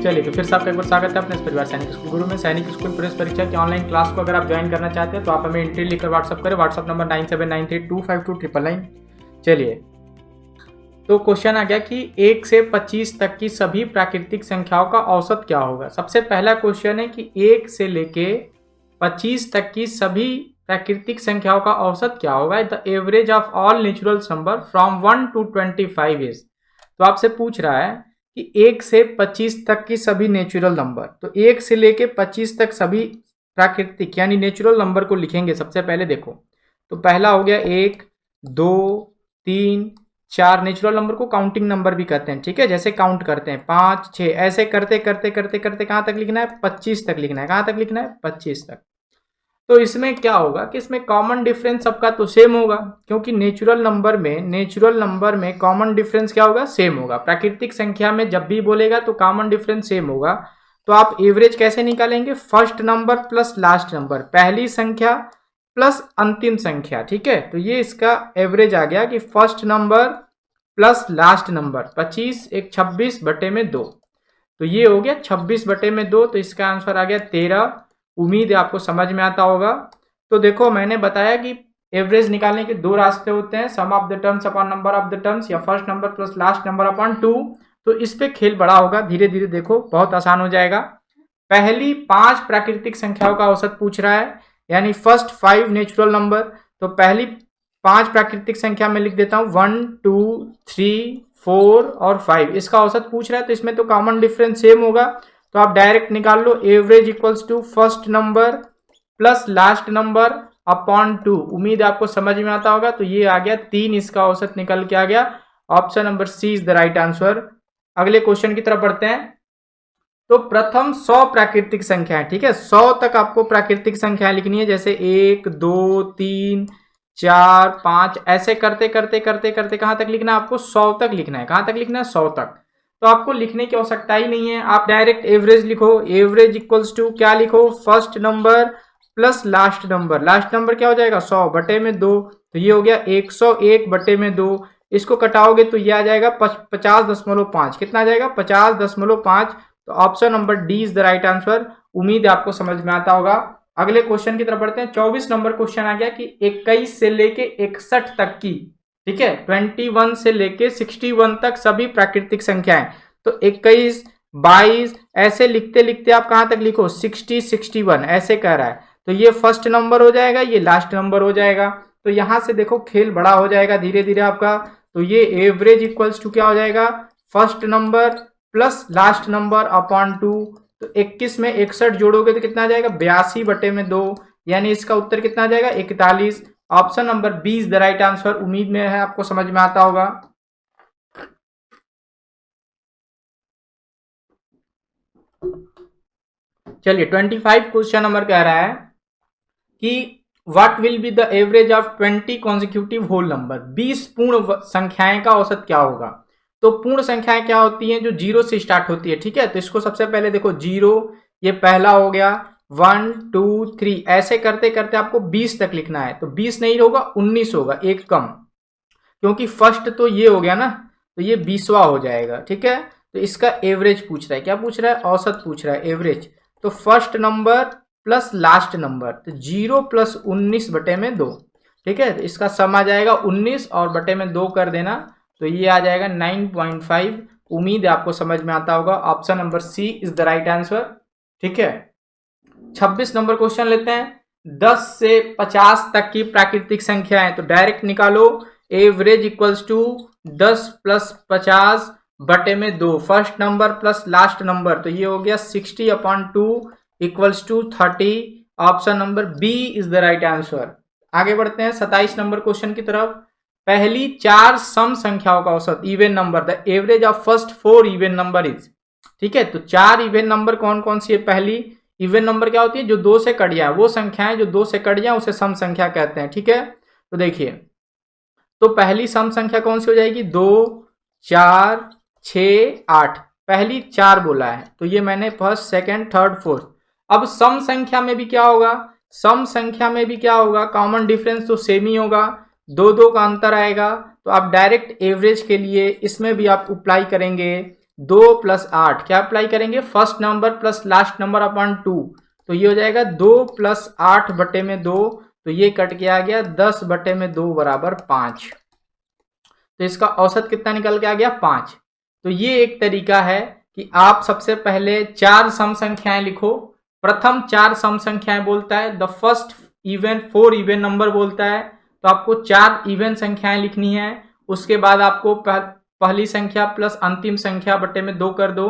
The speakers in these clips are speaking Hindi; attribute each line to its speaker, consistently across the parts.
Speaker 1: चलिए तो फिर से आपका एक बार स्वागत है अपने इस परिवार सैनिक स्कूल गुरु में। सैनिक स्कूल प्रवेश परीक्षा की ऑनलाइन क्लास को अगर आप ज्वाइन करना चाहते हैं तो आप हमें एंट्री लिखकर व्हाट्सअप करें। WhatsApp number 9793252999। चलिए तो क्वेश्चन आ गया कि 1 से 25 तक की सभी प्राकृतिक संख्याओं का औसत क्या होगा। सबसे पहला क्वेश्चन है कि 1 से लेके 25 तक की सभी प्राकृतिक संख्याओं का औसत क्या होगा। The average of all natural number from 1 to 25 is. तो आपसे पूछ रहा है कि 1 से 25 तक की सभी नेचुरल नंबर, तो 1 से लेके 25 तक सभी प्राकृतिक यानी नेचुरल नंबर को लिखेंगे। सबसे पहले देखो तो पहला हो गया 1 2 3 4। नेचुरल नंबर को काउंटिंग नंबर भी कहते हैं, ठीक है, जैसे काउंट करते हैं 5 6 ऐसे करते करते करते करते कहाँ तक लिखना है, 25 तक लिखना है। कहाँ तक लिखना है, 25 तक। तो इसमें क्या होगा कि इसमें कॉमन डिफरेंस सबका तो सेम होगा, क्योंकि नेचुरल नंबर में कॉमन डिफरेंस क्या होगा, सेम होगा। प्राकृतिक संख्या में जब भी बोलेगा तो कॉमन डिफरेंस सेम होगा। तो आप एवरेज कैसे निकालेंगे, first number plus last number, पहली संख्या प्लस अंतिम संख्या, ठीक है। तो ये इसका एवरेज आ गया कि first number plus last number 25 एक 26/2। तो ये हो गया 26/2। तो इसका आंसर आ गया 13। उम्मीद है आपको समझ में आता होगा। तो देखो मैंने बताया कि एवरेज निकालने के दो रास्ते होते हैं, sum of the terms upon number of the terms या first number plus last number upon 2। तो इस पे खेल बड़ा होगा, धीरे धीरे देखो बहुत आसान हो जाएगा। पहली 5 प्राकृतिक संख्याओं का औसत पूछ रहा है, यानी फर्स्ट 5 नेचुरल नंबर। तो पहली 5 प्राकृतिक संख्या में लिख देता हूँ 1 2 3 4 और 5। इसका औसत पूछ रहा है तो इसमें तो कॉमन डिफरेंस सेम होगा। तो आप डायरेक्ट निकाल लो, average equals to first number plus last number upon 2। उम्मीद आपको समझ में आता होगा। तो ये आ गया 3, इसका औसत निकल के आ गया। Option number C is the right answer. अगले क्वेश्चन की तरफ बढ़ते हैं। तो प्रथम 100 प्राकृतिक संख्याएं, ठीक है, 100 तक आपको प्राकृतिक संख्याएं लिखनी है, जैसे 1 2 3 4 5 ऐसे करते करते करते करते कहां तक लिखना है आपको, 100 तक लिखना है। कहां तक लिखना है, 100 तक। तो आपको लिखने की आवश्यकता ही नहीं है, आप डायरेक्ट एवरेज लिखो। एवरेज इक्वल्स टू क्या लिखो, first number plus last number. Last number क्या हो जाएगा, 100/2। तो ये हो गया 101/2। इसको कटाओगे तो ये आ जाएगा 50.5। कितना आ जाएगा, 50.5। तो option number D is the right answer. उम्मीद है आपको समझ में आता होगा। अगले क्वेश्चन की तरफ बढ़ते हैं। 24 नंबर क्वेश्चन आ गया कि 21 से लेके 61 तक की, ठीक है, 21 से लेके 61 तक सभी प्राकृतिक संख्याएं। तो 21 22 ऐसे लिखते लिखते आप कहां तक लिखो, 60 61 ऐसे कह रहा है। तो ये फर्स्ट नंबर हो जाएगा, ये लास्ट नंबर हो जाएगा। तो यहां से देखो खेल बड़ा हो जाएगा धीरे धीरे आपका। तो ये एवरेज इक्वल्स टू क्या हो जाएगा, first number plus last number upon 2। तो 21 में 61 जोड़ोगे तो कितना आ जाएगा, 82/2। यानी इसका उत्तर कितना आ जाएगा, 41। Option number B is the right answer. उम्मीद में है आपको समझ में आता होगा। चलिए 25 क्वेश्चन नंबर कह रहा है कि what will be the average of 20 consecutive whole number. 20 पूर्ण संख्याएं का औसत क्या होगा। तो पूर्ण संख्याएं क्या होती हैं, जो 0 से स्टार्ट होती है, ठीक है। तो इसको सबसे पहले देखो 0, ये पहला हो गया, 1 2 3 ऐसे करते करते आपको 20 तक लिखना है। तो 20 नहीं होगा, 19 होगा, एक कम, क्योंकि फर्स्ट तो ये हो गया ना, तो ये 20वां हो जाएगा, ठीक है। तो इसका एवरेज पूछ रहा है, क्या पूछ रहा है, औसत पूछ रहा है, एवरेज। तो first number plus last number, तो 0 + 19/2, ठीक है। तो इसका सम आ जाएगा 19 और बटे में 2 कर देना, तो ये आ जाएगा 9.5। उम्मीद है आपको समझ में आता होगा। Option number C is the right answer, ठीक है। 26 नंबर क्वेश्चन लेते हैं। 10 से 50 तक की प्राकृतिक संख्याएं, तो डायरेक्ट निकालो। Average equals to 10 + 50/2, first number plus last number. तो ये हो गया 60/2 equals to 30। Option number B is the right answer. आगे बढ़ते हैं 27 नंबर क्वेश्चन की तरफ। पहली 4 सम संख्याओं का औसत, even number, the average of first 4 even number is, ठीक है। तो 4 इवन नंबर कौन कौन सी है। पहली इवन नंबर क्या होती है, जो 2 से कट जाए, वो संख्याएं जो 2 से कट जाए उसे सम संख्या कहते हैं, ठीक है। तो देखिए, तो पहली सम संख्या कौन सी हो जाएगी, 2 4 6 8। पहली 4 बोला है, तो ये मैंने फर्स्ट सेकंड थर्ड फोर्थ। अब सम संख्या में भी क्या होगा, सम संख्या में भी क्या होगा, कॉमन डिफरेंस तो सेम ही होगा, 2 2 का अंतर आएगा। तो आप डायरेक्ट एवरेज के लिए इसमें भी आप अप्लाई करेंगे 2 प्लस 8, क्या अप्लाई करेंगे, first number plus last number upon 2, तो ये हो जाएगा 2 प्लस 8 बटे में 2, तो ये कट के आ गया 10 बटे में 2 बराबर 5। तो इसका औसत कितना निकल के आ गया, 5। तो ये एक तरीका है कि आप सबसे पहले 4 सम संख्याएं लिखो। प्रथम 4 सम संख्याएं बोलता है, the first even 4 even number बोलता है, तो आपको 4 इवन संख्याएं लिखनी है। उसके बाद आपको पहली संख्या प्लस अंतिम संख्या बटे में 2 कर दो।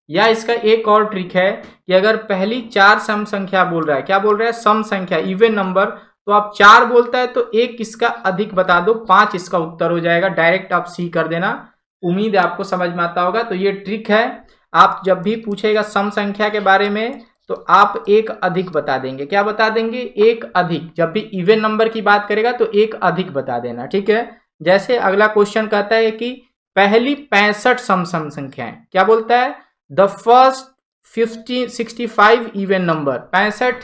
Speaker 1: या इसका एक और ट्रिक है कि अगर पहली 4 सम संख्या बोल रहा है, क्या बोल रहा है, सम संख्या इवन नंबर, तो आप 4 बोलता है तो 1 इसका अधिक बता दो, 5 इसका उत्तर हो जाएगा। डायरेक्ट आप सी कर देना। उम्मीद है आपको समझ में आता होगा। तो ये ट्रिक है, आप जब भी पूछेगा सम संख्या के बारे में तो आप 1 अधिक बता देंगे। क्या बता देंगे, 1 अधिक। जब भी इवन नंबर की बात करेगा तो 1 अधिक बता देना, ठीक है। जैसे अगला क्वेश्चन कहता है कि पहली 65 सम संख्याएं, क्या बोलता है, द फर्स्ट 65 इवन नंबर, 65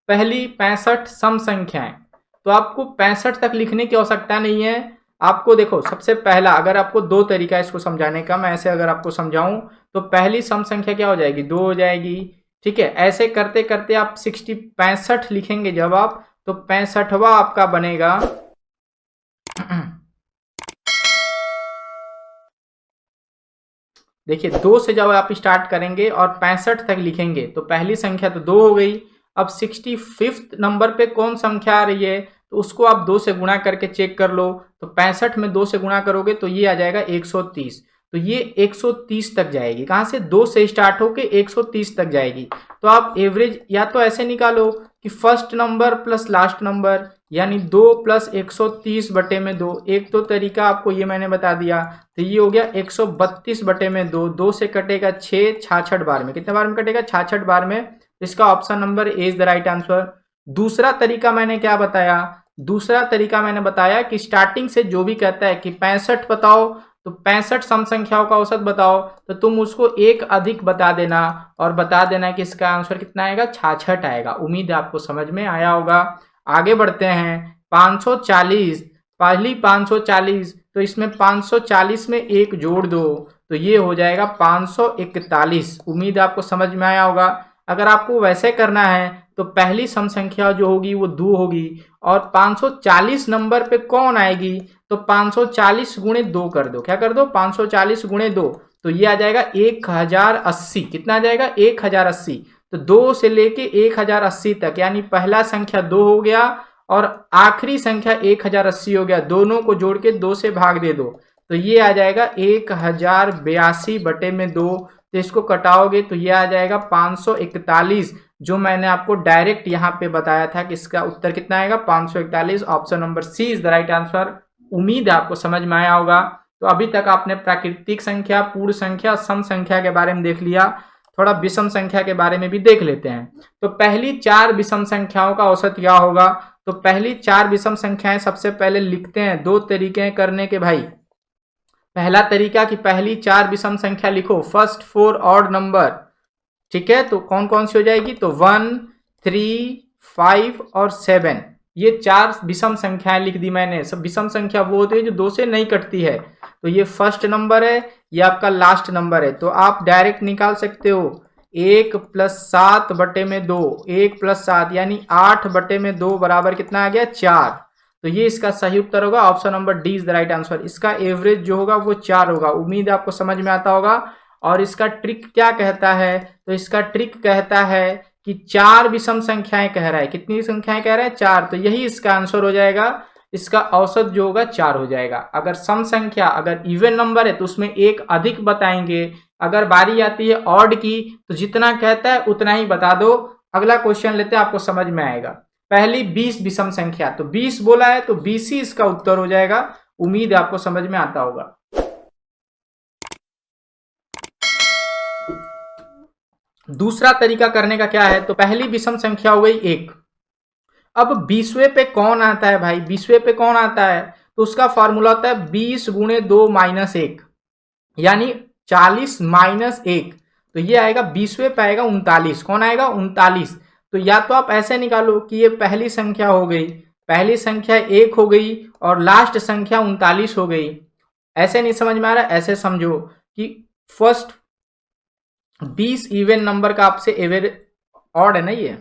Speaker 1: पहली 65 सम संख्याएं। तो आपको 65 तक लिखने की आवश्यकता नहीं है। आपको देखो, सबसे पहला, अगर आपको 2 तरीका इसको समझाने का, मैं ऐसे अगर आपको समझाऊं तो पहली सम संख्या क्या हो जाएगी, 2 हो जाएगी, ठीक है। ऐसे करते करते आप 65 लिखेंगे जब आप, तो 65वां आपका बनेगा देखिए 2 से जब आप स्टार्ट करेंगे और 65 तक लिखेंगे तो पहली संख्या तो 2 हो गई। अब 65 नंबर पे कौन संख्या आ रही है, तो उसको आप 2 से गुणा करके चेक कर लो। तो 65 में 2 से गुणा करोगे तो ये आ जाएगा 130। तो ये 130 तक जाएगी। कहाँ से, 2 से स्टार्ट होके 130 तक जाएगी। तो आप एवरेज या तो ऐसे निकालो कि first number plus last number, यानी 2 प्लस 130 बटे में 2। एक तो तरीका आपको ये मैंने बता दिया। तो ये हो गया 132 बटे में 2, 2 से कटेगा 6, 66 बार में, कितने बार में कटेगा, 66 बार में। इसका option number A is the right answer. दूसरा तरीका मैंने क्या बताया, दूसरा तरीका मैंने बताया कि स्टार्टिंग से जो भी कहता है कि 65 बताओ, तो 65 सम संख्याओं का औसत बताओ, तो तुम उसको 1 अधिक बता देना और बता देना कि इसका आंसर कितना आएगा, 66 आएगा। उम्मीद है आपको समझ में आया होगा। आगे बढ़ते हैं। 540, पहली 540, तो इसमें 540 में 1 जोड़ दो तो ये हो जाएगा 541। उम्मीद है आपको समझ में आया होगा। अगर आपको वैसे करना है तो पहली सम संख्या जो होगी वो 2 होगी और 540 नंबर पे कौन आएगी, तो 540 गुणे 2 कर दो। क्या कर दो, 540 गुणे 2, तो ये आ जाएगा 1080। कितना आ जाएगा, 1080। तो 2 से लेके 1080 तक, यानी पहला संख्या 2 हो गया और आखिरी संख्या 1080 हो गया। दोनों को जोड़ के 2 से भाग दे दो तो ये आ जाएगा 1082 बटे में 2। तो इसको कटाओगे तो ये आ जाएगा 541, जो मैंने आपको डायरेक्ट यहाँ पे बताया था कि इसका उत्तर कितना आएगा, 541। Option number C is the right answer. उम्मीद है आपको समझ में आया होगा। तो अभी तक आपने प्राकृतिक संख्या, पूर्ण संख्या, सम संख्या के बारे में देख लिया। थोड़ा विषम संख्या के बारे में भी देख लेते हैं। तो पहली 4 विषम संख्याओं का औसत क्या होगा, तो पहली 4 विषम संख्याएं सबसे पहले लिखते हैं। 2 तरीके हैं करने के भाई। पहला तरीका कि पहली 4 विषम संख्या लिखो, फर्स्ट 4 ऑड नंबर, ठीक है। तो कौन कौन सी हो जाएगी, तो 1, 3, 5 और 7, ये 4 विषम संख्याएं लिख दी मैंने। सब विषम संख्या वो होती है जो 2 से नहीं कटती है। तो ये फर्स्ट नंबर है, ये आपका लास्ट नंबर है। तो आप डायरेक्ट निकाल सकते हो 1 प्लस 7 बटे में 2, 1 प्लस 7 यानी 8 बटे में 2 बराबर कितना आ गया, 4। तो ये इसका सही उत्तर होगा। Option number D is the right answer. इसका एवरेज जो होगा वो 4 होगा। उम्मीद है आपको समझ में आता होगा। और इसका ट्रिक क्या कहता है, तो इसका ट्रिक कहता है कि 4 विषम संख्याएं कह रहा है। कितनी संख्याएं कह रहा है, 4। तो यही इसका आंसर हो जाएगा। इसका औसत जो होगा 4 हो जाएगा। अगर सम संख्या, अगर इवन नंबर है तो उसमें 1 अधिक बताएंगे। अगर बारी आती है ऑड की तो जितना कहता है उतना ही बता दो। अगला क्वेश्चन लेते हैं, आपको समझ में आएगा। पहली 20 विषम संख्या, तो 20 बोला है तो 20 ही इसका उत्तर हो जाएगा। उम्मीद है आपको समझ में आता होगा। दूसरा तरीका करने का क्या है, तो पहली विषम संख्या हो गई 1। अब 20वें पे कौन आता है भाई, 20वें पे कौन आता है, तो उसका फॉर्मूला होता है 20 गुणे 2 माइनस 1, यानी 40 माइनस 1। तो ये आएगा 20वें पे आएगा 39। कौन आएगा, 39। तो या तो आप ऐसे निकालो कि ये पहली संख्या हो गई, पहली संख्या 1 हो गई और लास्ट संख्या 39 हो गई। ऐसे नहीं समझ में आ रहा, ऐसे समझो कि फर्स्ट 20 इवन नंबर का आपसे एवरेज ऑड है ना, ये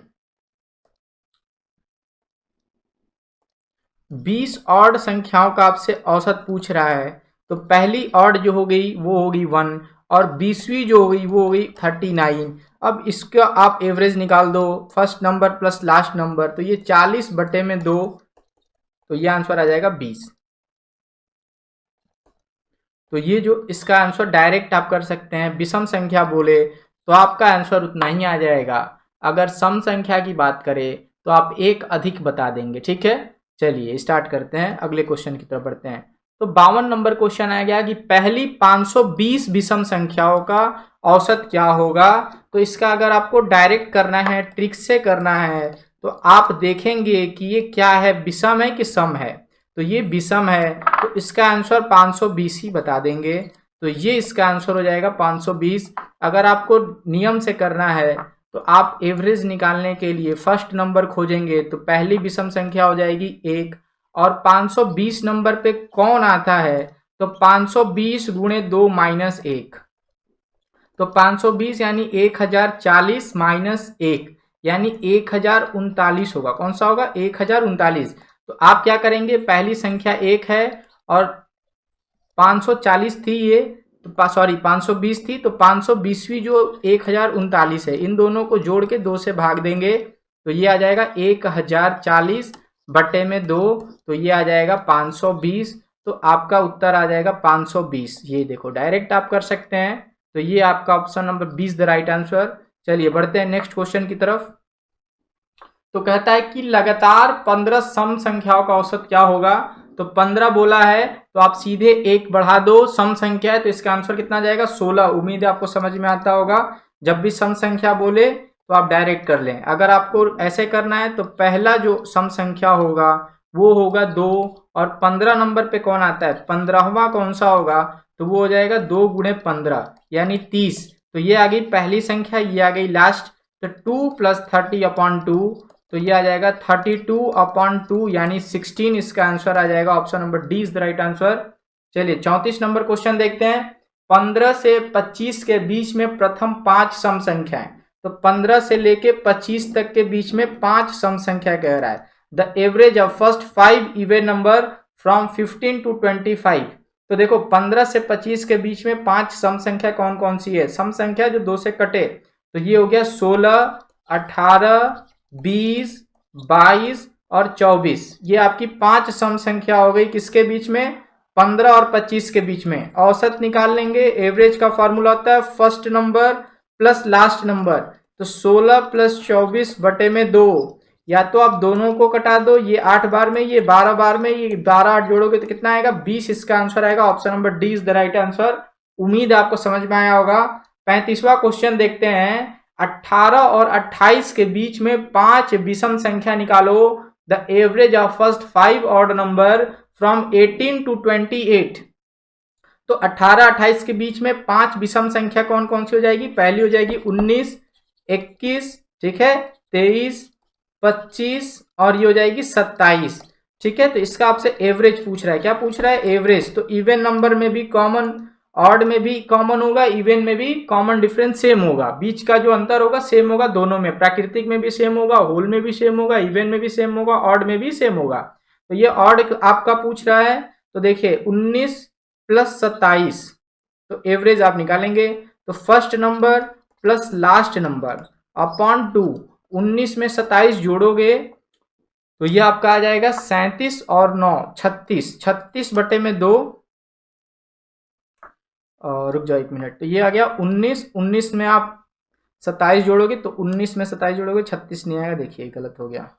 Speaker 1: 20 ऑड संख्याओं का आपसे औसत पूछ रहा है। तो पहली ऑड जो हो गई वो होगी 1 और 20वीं जो हो गई वो हो गई 39। अब इसका आप एवरेज निकाल दो, first number plus last number, तो ये 40/2, तो ये आंसर आ जाएगा 20। तो ये जो इसका आंसर डायरेक्ट आप कर सकते हैं। विषम संख्या बोले तो आपका आंसर उतना ही आ जाएगा। अगर सम संख्या की बात करें तो आप एक अधिक बता देंगे। ठीक है, चलिए स्टार्ट करते हैं, अगले क्वेश्चन की तरफ बढ़ते हैं। तो 52 नंबर क्वेश्चन आ गया कि पहली 520 विषम संख्याओं का औसत क्या होगा। तो इसका अगर आपको डायरेक्ट करना है, ट्रिक से करना है, तो आप देखेंगे कि ये क्या है, विषम है कि सम है। तो ये विषम है तो इसका आंसर 520 ही बता देंगे। तो ये इसका आंसर हो जाएगा 520। अगर आपको नियम से करना है तो आप एवरेज निकालने के लिए फर्स्ट नंबर खोजेंगे, तो पहली विषम संख्या हो जाएगी 1 और 520 नंबर पे कौन आता है, तो 520 गुणे 2 माइनस 1, तो 520 यानी 1040 माइनस 1 यानी 1039 होगा। कौन सा होगा, 1039। तो आप क्या करेंगे, पहली संख्या 1 है और 540 थी ये, तो सॉरी 520 थी, तो 520वीं जो 1039 है, इन दोनों को जोड़ के 2 से भाग देंगे, तो ये आ जाएगा 1040/2, तो ये आ जाएगा 520। तो आपका उत्तर आ जाएगा 520। ये देखो डायरेक्ट आप कर सकते हैं। तो ये आपका option number 20 the right answer. चलिए बढ़ते हैं नेक्स्ट क्वेश्चन की तरफ। तो कहता है कि लगातार 15 सम संख्याओं का औसत क्या होगा। तो 15 बोला है तो आप सीधे 1 बढ़ा दो, सम संख्या है तो इसका आंसर कितना जाएगा, 16। उम्मीद है आपको समझ में आता होगा। जब भी सम संख्या बोले तो आप डायरेक्ट कर लें। अगर आपको ऐसे करना है तो पहला जो सम संख्या होगा वो होगा 2 और 15 नंबर पे कौन आता है, 15वां कौन सा होगा, तो वो हो जाएगा 2 गुणे 15 यानी 30। तो ये आ गई पहली संख्या, ये आ गई लास्ट। तो 2 + 30/2, तो ये आ जाएगा 32/2 यानी 16। इसका आंसर आ जाएगा option number D is the right answer. चलिए 34 नंबर क्वेश्चन देखते हैं। 15 से 25 के बीच में प्रथम 5 सम संख्याएं। तो 15 से लेके 25 तक के बीच में 5 सम संख्या कह रहा है। The average of first 5 even number from 15 to 25। तो देखो 15 से 25 के बीच में 5 सम संख्या कौन कौन सी है, सम संख्या जो 2 से कटे। तो ये हो गया 16, 18, 20, 22 और 24। ये आपकी 5 सम संख्या हो गई किसके बीच में, 15 और 25 के बीच में। औसत निकाल लेंगे। एवरेज का फॉर्मूला होता है first number plus last number. तो 16 + 24/2, या तो आप दोनों को कटा दो, ये 8 बार में, ये 12 बार में, ये 12 8 जोड़ोगे तो कितना आएगा, 20। इसका आंसर आएगा option number D is the right answer. उम्मीद आपको समझ में आया होगा। 35वां क्वेश्चन देखते हैं। 18 और 28 के बीच में 5 विषम संख्या निकालो। The average of first 5 odd number from 18 to 28। तो 18-28 के बीच में 5 विषम संख्या कौन कौन सी हो जाएगी, पहली हो जाएगी 19, 21, ठीक है, 23, 25 और ये हो जाएगी 27। ठीक है, तो इसका आपसे एवरेज पूछ रहा है। क्या पूछ रहा है, एवरेज। तो इवन नंबर में भी कॉमन, ऑड में भी कॉमन होगा, इवन में भी कॉमन डिफरेंस सेम होगा, बीच का जो अंतर होगा सेम होगा दोनों में। प्राकृतिक में भी सेम होगा, होल में भी सेम होगा, इवन में भी सेम होगा, ऑड में भी सेम होगा। तो ये ऑड आपका पूछ रहा है। तो देखिए 19 + 27, तो एवरेज आप निकालेंगे। तो first number plus last number upon 2, 19 में 27 जोड़ोगे तो ये आपका आ जाएगा 37 और 9 36, 36/2। रुक जाओ 1 मिनट। तो ये आ गया 19, 19 में आप 27 जोड़ोगे तो 19 में 27 जोड़ोगे 36 नहीं आएगा, देखिए गलत हो गया।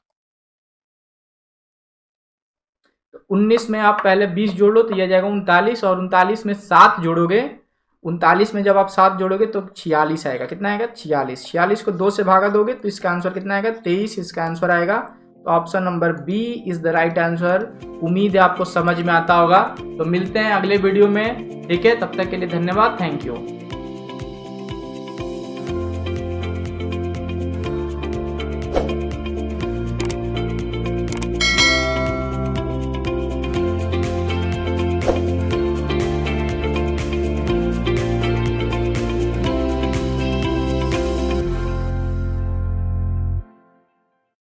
Speaker 1: तो 19 में आप पहले 20 जोड़ो तो ये आ जाएगा 39 और 39 में 7 जोड़ोगे, 39 में जब आप 7 जोड़ोगे तो 46 आएगा। कितना आएगा, 46। 46 को 2 से भागा दोगे तो इसका आंसर कितना आएगा, 23। इसका आंसर आएगा। तो option number B is the right answer. उम्मीद है आपको समझ में आता होगा। तो मिलते हैं अगले वीडियो में, ठीक है, तब तक के लिए धन्यवाद, थैंक यू।